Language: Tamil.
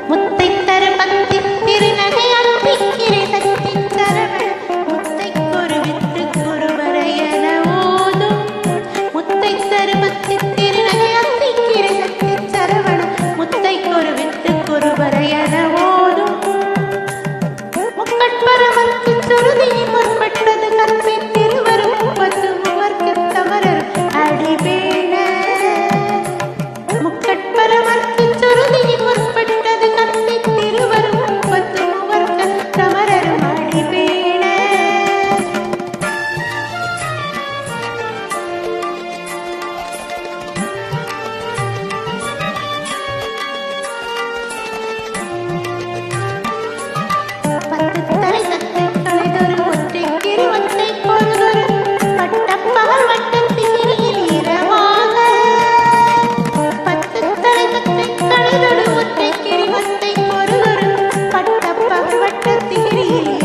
முத்தை தர பக்தி திருநகை அரும்பிக்கிற சக்தி சரவண முத்தை ஒரு வித்து குருவரையன ஓதும் முத்தை தர பக்தி திருநகை அரும்பிக்கிற சக்தி சரவண முத்தை ஒரு வித்து குருவரையன ஓதும் முக்கட்பரமர்க்கு சுருதி முற்பட்டது கற்பை திருவரும் பத்து முவர்க்கு தமரர் அடிபேண முக்கட்பரமர்க்கு சுருதி முற்பட்டது கற்பை திருவரும் பத்து முவர்க்கு தமரர் அடிபேண பத்து தலை சத்தை கலைதொரு ஒற்றை கிருவத்தை பொருதொரு பட்டப்பகல் வட்டத்திரியில் இரவாக பத்து தலை சத்தை கலைதொரு ஒற்றை கிருவத்தை பொருதொரு பட்டப்பகல் வட்டத்திரியில்